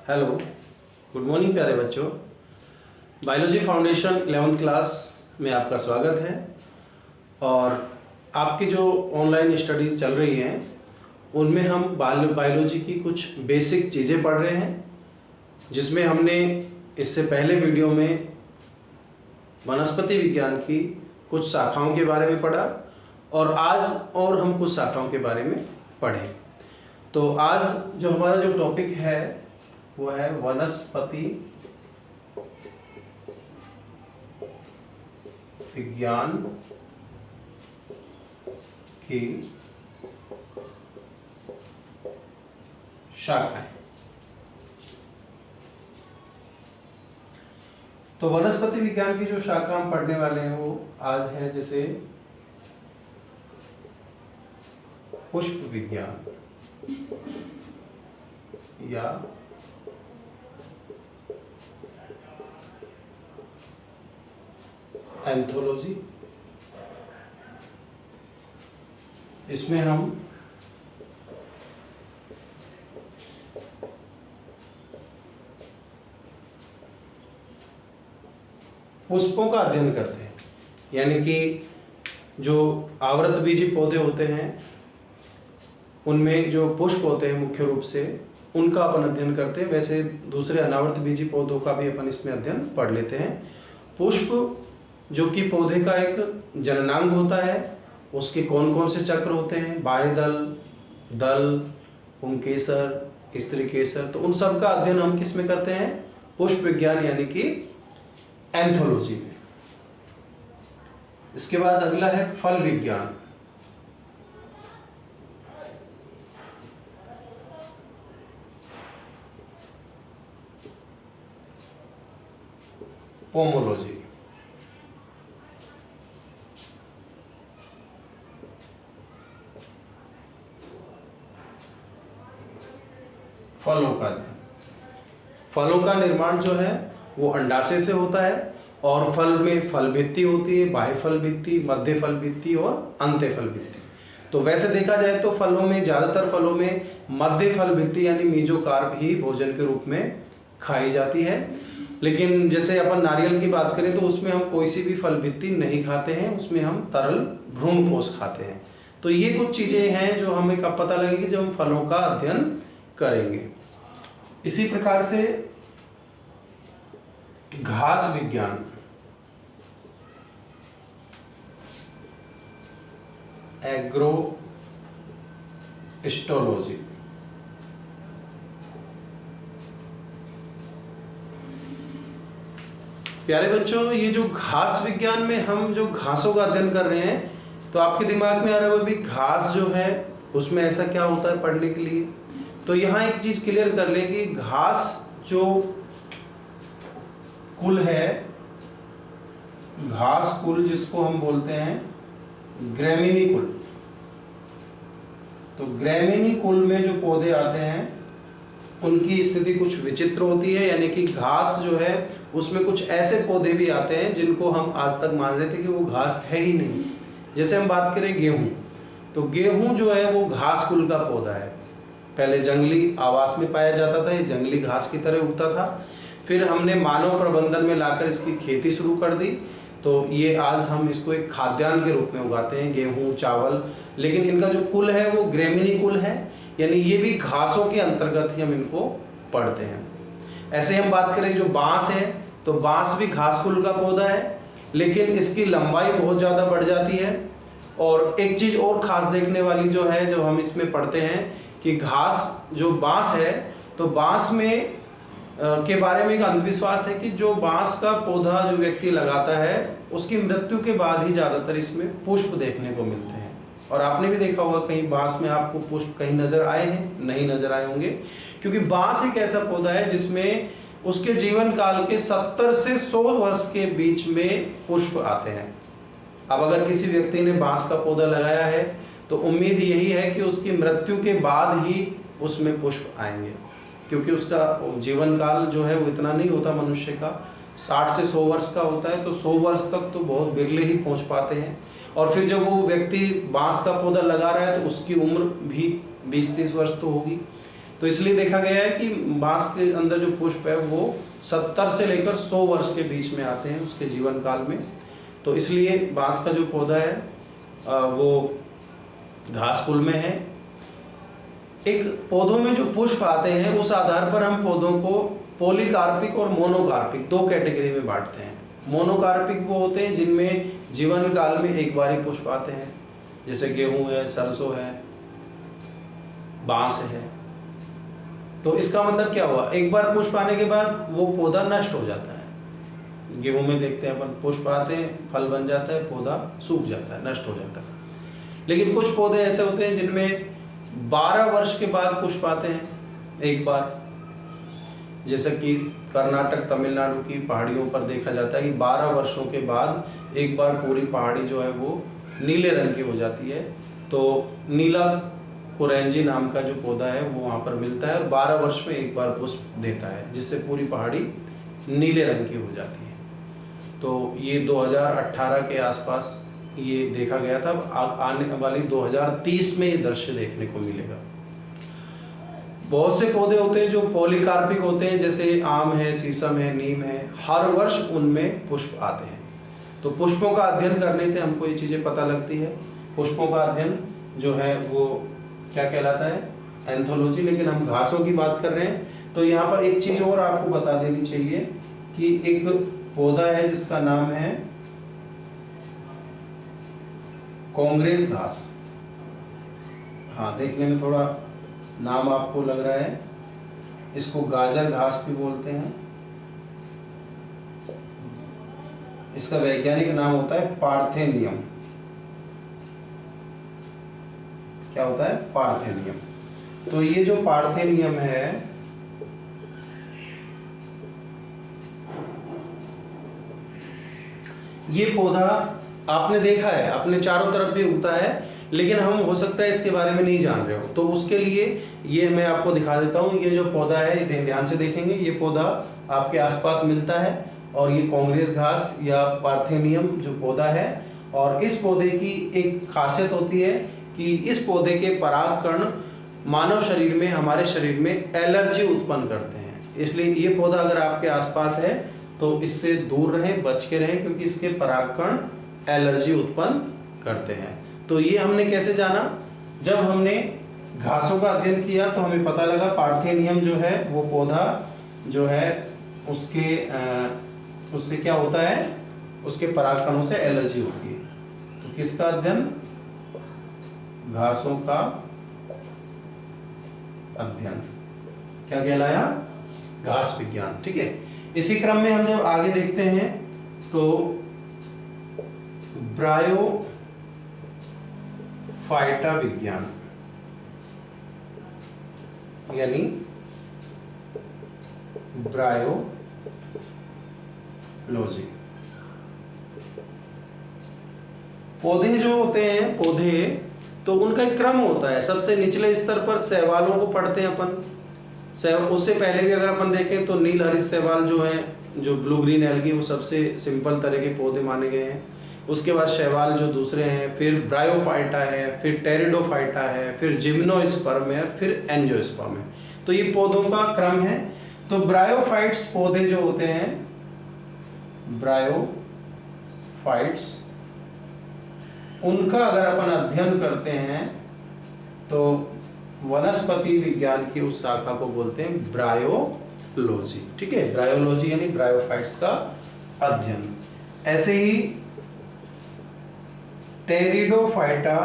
Hello, good morning प्यारे बच्चों। Biology foundation 11th class में आपका स्वागत है। और आपकी जो ऑनलाइन स्टडीज़ चल रही हैं उनमें हम बायोलॉजी की कुछ बेसिक चीज़ें पढ़ रहे हैं, जिसमें हमने इससे पहले वीडियो में वनस्पति विज्ञान की कुछ शाखाओं के बारे में पढ़ा और आज और हम कुछ शाखाओं के बारे में पढ़ें। तो आज जो हमारा जो टॉपिक है वो है वनस्पति विज्ञान की शाखाएं। तो वनस्पति विज्ञान की जो शाखा हम पढ़ने वाले हैं वो आज है जैसे पुष्प विज्ञान या एंथोलॉजी। इसमें हम पुष्पों का अध्ययन करते हैं, यानी कि जो आवृतबीजी पौधे होते हैं उनमें जो पुष्प होते हैं मुख्य रूप से उनका अपन अध्ययन करते हैं। वैसे दूसरे अनावृतबीजी पौधों का भी अपन इसमें अध्ययन पढ़ लेते हैं। पुष्प जो कि पौधे का एक जननांग होता है, उसके कौन कौन से चक्र होते हैं, बाह्यदल, दल, पुंकेसर, स्त्रीकेसर, तो उन सब का अध्ययन हम किस में करते हैं? पुष्प विज्ञान यानी कि एंथोलॉजी में। इसके बाद अगला है फल विज्ञान। पोमोलॉजी। फलों का अध्ययन। फलों का निर्माण जो है वो अंडाशय से होता है और फल में फल भित्ति होती है, बाह्य फल भित्ति, मध्य फल भित्ति और अंत्य फल भित्ति। तो वैसे देखा जाए तो फलों में ज़्यादातर फलों में मध्य फल भित्ति यानी मेसोकार्प ही भोजन के रूप में खाई जाती है। लेकिन जैसे अपन नारियल की बात करें तो उसमें हम कोई सी भी फल भित्ति नहीं खाते हैं, उसमें हम तरल भ्रूणपोष खाते हैं। तो ये कुछ चीज़ें हैं जो हमें कब पता लगेगी, जब हम फलों का अध्ययन करेंगे। इसी प्रकार से घास विज्ञान, एग्रोस्टोलॉजी। प्यारे बच्चों, ये जो घास विज्ञान में हम जो घासों का अध्ययन कर रहे हैं, तो आपके दिमाग में आ रहा होगा भी घास जो है उसमें ऐसा क्या होता है पढ़ने के लिए। तो यहाँ एक चीज क्लियर कर लें कि घास जो कुल है, घास कुल जिसको हम बोलते हैं ग्रैमीनी कुल, तो ग्रैमीनी कुल में जो पौधे आते हैं उनकी स्थिति कुछ विचित्र होती है। यानी कि घास जो है उसमें कुछ ऐसे पौधे भी आते हैं जिनको हम आज तक मान रहे थे कि वो घास है ही नहीं। जैसे हम बात करें गेहूं, तो गेहूं जो है वो घास कुल का पौधा है। पहले जंगली आवास में पाया जाता था, ये जंगली घास की तरह उगता था। फिर हमने मानव प्रबंधन में लाकर इसकी खेती शुरू कर दी, तो ये आज हम इसको एक खाद्यान्न के रूप में उगाते हैं, गेहूं, चावल। लेकिन इनका जो कुल है वो ग्रैमीनी कुल है, यानी ये भी घासों के अंतर्गत ही हम इनको पढ़ते हैं। ऐसे हम बात करें जो बांस है, तो बांस भी घास कुल का पौधा है, लेकिन इसकी लंबाई बहुत ज़्यादा बढ़ जाती है। और एक चीज़ और ख़ास देखने वाली जो है, जो हम इसमें पढ़ते हैं कि घास जो बांस है, तो बांस में के बारे में एक अंधविश्वास है कि जो बांस का पौधा जो व्यक्ति लगाता है उसकी मृत्यु के बाद ही ज़्यादातर इसमें पुष्प देखने को मिलते हैं। और आपने भी देखा होगा कहीं बांस में आपको पुष्प कहीं नज़र आए हैं, नहीं नज़र आए होंगे, क्योंकि बांस एक ऐसा पौधा है जिसमें उसके जीवन काल के 70 से 100 वर्ष के बीच में पुष्प आते हैं। अब अगर किसी व्यक्ति ने बांस का पौधा लगाया है तो उम्मीद यही है कि उसकी मृत्यु के बाद ही उसमें पुष्प आएंगे, क्योंकि उसका जीवन काल जो है वो इतना नहीं होता मनुष्य का। 60 से 100 वर्ष का होता है, तो 100 वर्ष तक तो बहुत बिरले ही पहुंच पाते हैं। और फिर जब वो व्यक्ति बांस का पौधा लगा रहा है तो उसकी उम्र भी 20-30 वर्ष तो होगी। तो इसलिए देखा गया है कि बांस के अंदर जो पुष्प है वो 70 से लेकर 100 वर्ष के बीच में आते हैं उसके जीवन काल में। तो इसलिए बांस का जो पौधा है वो घास कुल में है। एक पौधों में जो पुष्प आते हैं उस आधार पर हम पौधों को पॉलीकार्पिक और मोनोकार्पिक 2 कैटेगरी में बांटते हैं। मोनोकार्पिक वो होते हैं जिनमें जीवन काल में एक बार ही पुष्प आते हैं, जैसे गेहूं है, सरसों है, बांस है। तो इसका मतलब क्या हुआ, एक बार पुष्प आने के बाद वो पौधा नष्ट हो जाता है। गेहूं में देखते हैं अपन, पुष्प आते हैं, फल बन जाता है, पौधा सूख जाता है, नष्ट हो जाता है। लेकिन कुछ पौधे ऐसे होते हैं जिनमें 12 वर्ष के बाद पुष्प आते हैं एक बार, जैसे कि कर्नाटक तमिलनाडु की पहाड़ियों पर देखा जाता है कि 12 वर्षों के बाद एक बार पूरी पहाड़ी जो है वो नीले रंग की हो जाती है। तो नीला कुरेंजी नाम का जो पौधा है वो वहाँ पर मिलता है और 12 वर्ष में एक बार पुष्प देता है, जिससे पूरी पहाड़ी नीले रंग की हो जाती है। तो ये 2018 के आसपास ये देखा गया था। आने वाली 2030 में ये दृश्य देखने को मिलेगा। बहुत से पौधे होते हैं जो पॉलीकार्पिक होते हैं, जैसे आम है, शीशम है, नीम है, हर वर्ष उनमें पुष्प आते हैं। तो पुष्पों का अध्ययन करने से हमको ये चीज़ें पता लगती है। पुष्पों का अध्ययन जो है वो क्या कहलाता है, एंथोलॉजी। लेकिन हम घासों की बात कर रहे हैं तो यहाँ पर एक चीज़ और आपको बता देनी चाहिए कि एक पौधा है जिसका नाम है कांग्रेस घास। हाँ, देखने में थोड़ा नाम आपको लग रहा है, इसको गाजर घास भी बोलते हैं। इसका वैज्ञानिक नाम होता है पार्थेनियम। क्या होता है, पार्थेनियम। तो ये जो पार्थेनियम है ये पौधा आपने देखा है, अपने चारों तरफ भी उगता है, लेकिन हम हो सकता है इसके बारे में नहीं जान रहे हो। तो उसके लिए ये मैं आपको दिखा देता हूँ। ये जो पौधा है, ये ध्यान से देखेंगे, ये पौधा आपके आसपास मिलता है और ये कांग्रेस घास या पार्थेनियम जो पौधा है। और इस पौधे की एक खासियत होती है कि इस पौधे के परागकण मानव शरीर में, हमारे शरीर में एलर्जी उत्पन्न करते हैं। इसलिए ये पौधा अगर आपके आसपास है तो इससे दूर रहें, बच के रहें, क्योंकि इसके परागकण एलर्जी उत्पन्न करते हैं। तो ये हमने कैसे जाना, जब हमने घासों का अध्ययन किया तो हमें पता लगा पार्थेनियम जो है वो पौधा जो है उससे क्या होता है, उसके परागकणों से एलर्जी होती है। तो किसका अध्ययन, घासों का अध्ययन, क्या कहलाया, घास विज्ञान। ठीक है। इसी क्रम में हम जब आगे देखते हैं तो ब्रायोफाइटा विज्ञान यानी ब्रायोलॉजी। पौधे जो होते हैं, पौधे तो उनका एक क्रम होता है। सबसे निचले स्तर पर शैवालों को पढ़ते हैं अपन। उससे पहले भी अगर अपन देखें तो नील हरित शैवाल जो है, जो ब्लू ग्रीन एल्गी, वो सबसे सिंपल तरह के पौधे माने गए हैं। उसके बाद शैवाल जो दूसरे हैं, फिर ब्रायोफाइटा है, फिर टेरिडोफाइटा है, फिर जिम्नोस्पर्म है, फिर एंजियोस्पर्म है। तो ये पौधों का क्रम है। तो ब्रायोफाइट्स पौधे जो होते हैं, ब्रायोफाइट्स, उनका अगर अपन अध्ययन करते हैं तो वनस्पति विज्ञान की उस शाखा को बोलते हैं ब्रायोलॉजी। ठीक है, ब्रायोलॉजी यानी ब्रायोफाइट्स का अध्ययन। ऐसे ही टेरिडोफाइटा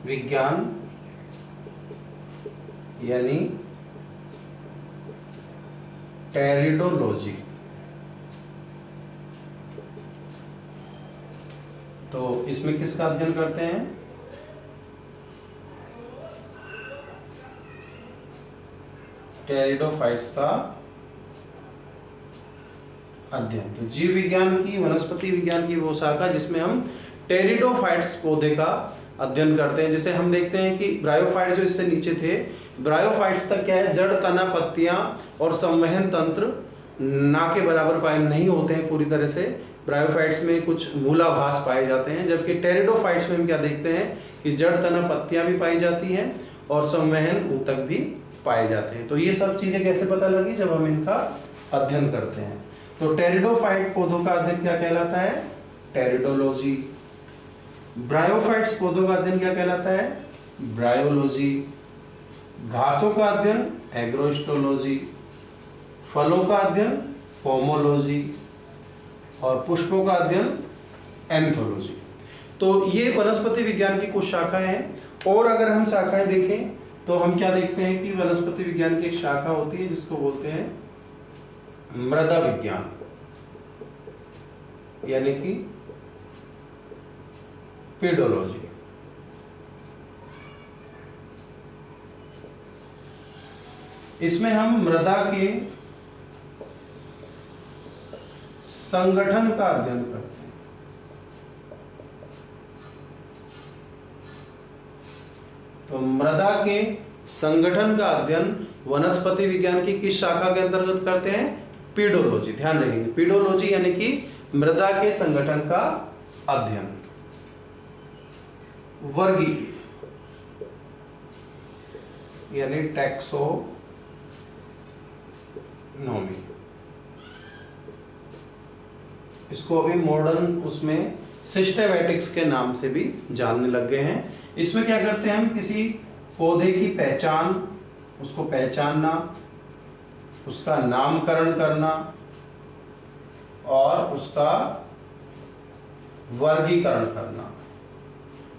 विज्ञान यानी टेरिडोलॉजी। तो इसमें किसका अध्ययन करते हैं, टेरिडोफाइट्स का अध्ययन। तो जीव विज्ञान की, वनस्पति विज्ञान की वो शाखा जिसमें हम टेरिडोफाइट्स पौधे का अध्ययन करते हैं। जिसे हम देखते हैं कि ब्रायोफाइट्स जो इससे नीचे थे, ब्रायोफाइट्स तक क्या है, जड़, तना, पत्तियां और संवहन तंत्र ना के बराबर पाए नहीं होते हैं पूरी तरह से। ब्रायोफाइट्स में कुछ मूलाभास पाए जाते हैं, जबकि टेरिडोफाइट्स में हम क्या देखते हैं कि जड़, तना, पत्तियां भी पाई जाती हैं और संवहन ऊतक भी पाए जाते हैं। तो ये सब चीजें कैसे पता लगी, जब हम इनका अध्ययन करते हैं। तो टेरिडोफाइट पौधों का अध्ययन क्या कहलाता है, टेरिडोलॉजी। ब्रायोफाइट्स पौधों का अध्ययन क्या कहलाता है, ब्रायोलॉजी। घासों का अध्ययन एग्रोस्टोलॉजी। फलों का अध्ययन पोमोलॉजी और पुष्पों का अध्ययन एंथोलॉजी। तो ये वनस्पति विज्ञान की कुछ शाखाएं हैं। और अगर हम शाखाएं देखें तो हम क्या देखते हैं कि वनस्पति विज्ञान की एक शाखा होती है जिसको बोलते हैं मृदा विज्ञान, यानी कि पेडोलॉजी। इसमें हम मृदा के संगठन का अध्ययन करते हैं। तो मृदा के संगठन का अध्ययन वनस्पति विज्ञान की किस शाखा के अंतर्गत करते हैं, पीडोलॉजी। ध्यान रखेंगे, पीडोलॉजी यानी कि मृदा के संगठन का अध्ययन। वर्गीकीय यानी टैक्सोनॉमी, इसको अभी मॉडर्न उसमें सिस्टेमैटिक्स के नाम से भी जानने लग गए हैं। इसमें क्या करते हैं हम, किसी पौधे की पहचान, उसको पहचानना, उसका नामकरण करना और उसका वर्गीकरण करना,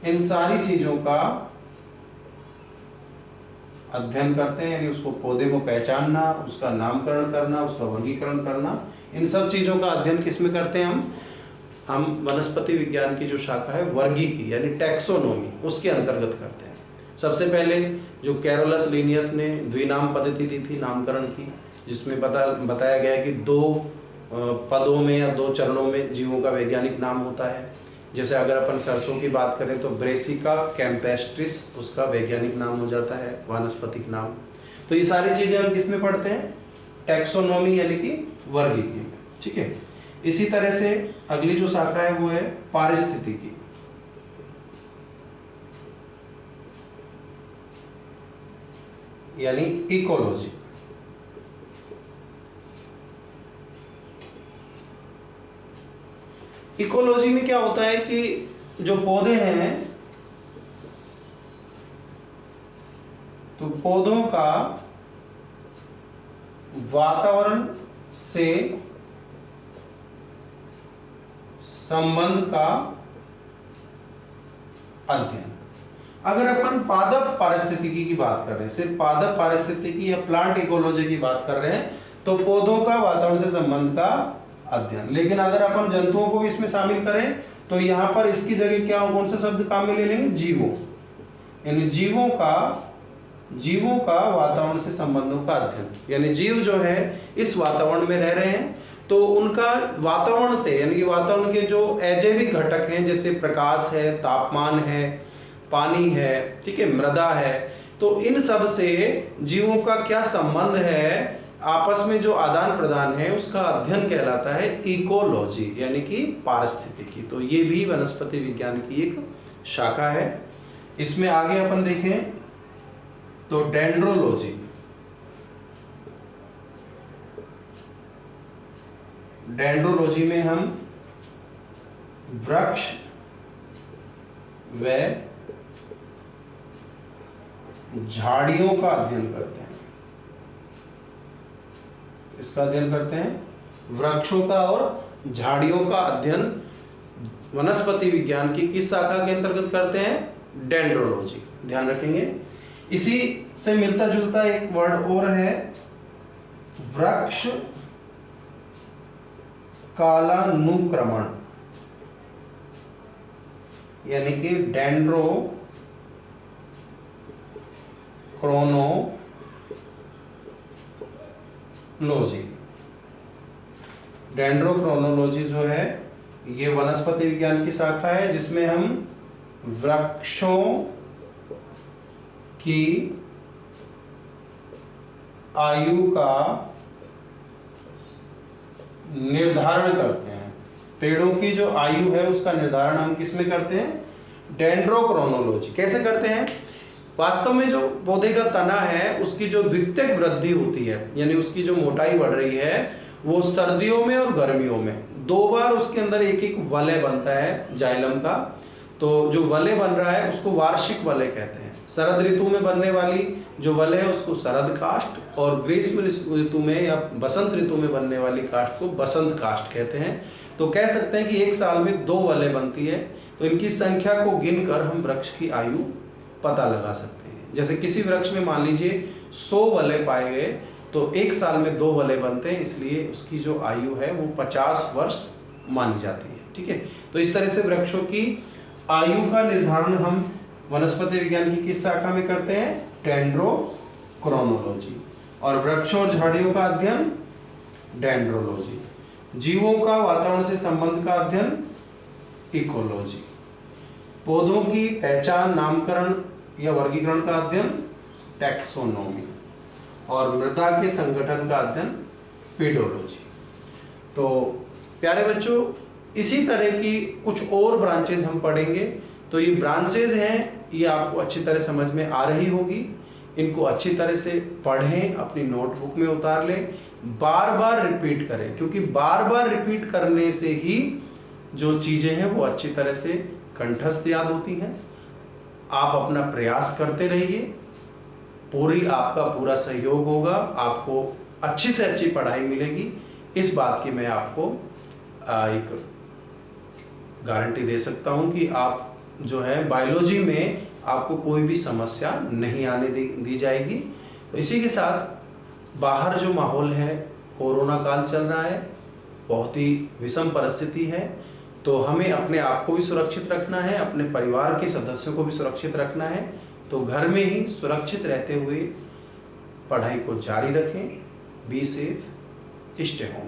इन सारी चीजों का अध्ययन करते हैं। यानी उसको, पौधे को पहचानना, उसका नामकरण करना, उसका वर्गीकरण करना, इन सब चीजों का अध्ययन किसमें करते हैं हम वनस्पति विज्ञान की जो शाखा है वर्गीकीय यानी टैक्सोनॉमी, उसके अंतर्गत करते हैं। सबसे पहले जो कैरोलस लिनियस ने द्विनाम पद्धति दी थी नामकरण की, जिसमें बताया गया है कि 2 पदों में या 2 चरणों में जीवों का वैज्ञानिक नाम होता है। जैसे अगर अपन सरसों की बात करें तो ब्रेसिका कैम्पेस्ट्रिस उसका वैज्ञानिक नाम हो जाता है, वानस्पतिक नाम। तो ये सारी चीजें हम किसमें पढ़ते हैं, टैक्सोनॉमी यानी कि वर्गीकीय में। ठीक है, इसी तरह से अगली जो शाखा है वो है पारिस्थितिकी। यानी इकोलॉजी। इकोलॉजी में क्या होता है कि जो पौधे हैं, तो पौधों का वातावरण से संबंध का अध्ययन। अगर अपन पादप पारिस्थितिकी की बात कर रहे हैं, सिर्फ पादप पारिस्थितिकी या प्लांट इकोलॉजी की बात कर रहे हैं, तो पौधों का वातावरण से संबंध का अध्ययन। लेकिन अगर अपन जंतुओं को भी इसमें शामिल करें तो यहाँ पर इसकी जगह क्या, कौन सा शब्द काम में ले लेंगे, जीवों। यानी जीवों का वातावरण से संबंधों का अध्ययन। यानी जीव जो है इस वातावरण में रह रहे हैं, तो उनका वातावरण से, यानी कि वातावरण के जो अजैविक घटक हैं, जैसे प्रकाश है, तापमान है, पानी है, ठीक है, मृदा है, तो इन सब से जीवों का क्या संबंध है, आपस में जो आदान प्रदान है, उसका अध्ययन कहलाता है इकोलॉजी यानी कि पारिस्थितिकी। तो ये भी वनस्पति विज्ञान की एक शाखा है। इसमें आगे अपन देखें तो डेंड्रोलॉजी। डेंड्रोलॉजी में हम वृक्ष व झाड़ियों का अध्ययन करते हैं। इसका अध्ययन करते हैं, वृक्षों का और झाड़ियों का अध्ययन वनस्पति विज्ञान की किस शाखा के अंतर्गत करते हैं, डेंड्रोलॉजी। ध्यान रखेंगे। इसी से मिलता जुलता एक वर्ड और है, वृक्ष कालानुक्रमण यानी कि डेंड्रो क्रोनोलॉजी। डेंड्रोक्रोनोलॉजी जो है ये वनस्पति विज्ञान की शाखा है, जिसमें हम वृक्षों की आयु का निर्धारण करते हैं। पेड़ों की जो आयु है उसका निर्धारण हम किस में करते हैं? डेंड्रोक्रोनोलॉजी। कैसे करते हैं? वास्तव में जो पौधे का तना है उसकी जो द्वितीयक वृद्धि होती है, यानी उसकी जो मोटाई बढ़ रही है, वो सर्दियों में और गर्मियों में 2 बार उसके अंदर एक एक वलय बनता है जाइलम का। तो जो वलय बन रहा है उसको वार्षिक वलय कहते हैं। शरद ऋतु में बनने वाली जो वलय है उसको शरद काष्ठ, और ग्रीष्म ऋतु में या बसंत ऋतु में बनने वाली काष्ठ को बसंत काष्ठ कहते हैं। तो कह सकते हैं कि एक साल में 2 वलय बनती है। तो इनकी संख्या को गिनकर हम वृक्ष की आयु पता लगा सकते हैं। जैसे किसी वृक्ष में मान लीजिए 100 वलय पाए गए, तो एक साल में 2 वलय बनते हैं, इसलिए उसकी जो आयु है वो 50 वर्ष मानी जाती है। ठीक है, तो इस तरह से वृक्षों की आयु का निर्धारण हम वनस्पति विज्ञान की किस शाखा में करते हैं? डेंड्रोक्रोनोलॉजी। और वृक्षों और झाड़ियों का अध्ययन डेंड्रोलॉजी। जीवों का वातावरण से संबंध का अध्ययन इकोलॉजी। पौधों की पहचान, नामकरण या वर्गीकरण का अध्ययन टैक्सोनॉमी। और मृदा के संगठन का अध्ययन पेडोलॉजी। तो प्यारे बच्चों, इसी तरह की कुछ और ब्रांचेज हम पढ़ेंगे। तो ये ब्रांचेज हैं, ये आपको अच्छी तरह समझ में आ रही होगी। इनको अच्छी तरह से पढ़ें, अपनी नोटबुक में उतार लें, बार बार रिपीट करें, क्योंकि बार बार रिपीट करने से ही जो चीज़ें हैं वो अच्छी तरह से कंठस्थ याद होती हैं। आप अपना प्रयास करते रहिए, आपका पूरा सहयोग होगा, आपको अच्छी से अच्छी पढ़ाई मिलेगी। इस बात की मैं आपको एक गारंटी दे सकता हूं कि आप जो है बायोलॉजी में आपको कोई भी समस्या नहीं आने दी जाएगी। तो इसी के साथ बाहर जो माहौल है, कोरोना काल चल रहा है, बहुत ही विषम परिस्थिति है, तो हमें अपने आप को भी सुरक्षित रखना है, अपने परिवार के सदस्यों को भी सुरक्षित रखना है। तो घर में ही सुरक्षित रहते हुए पढ़ाई को जारी रखें। Be safe, stay home.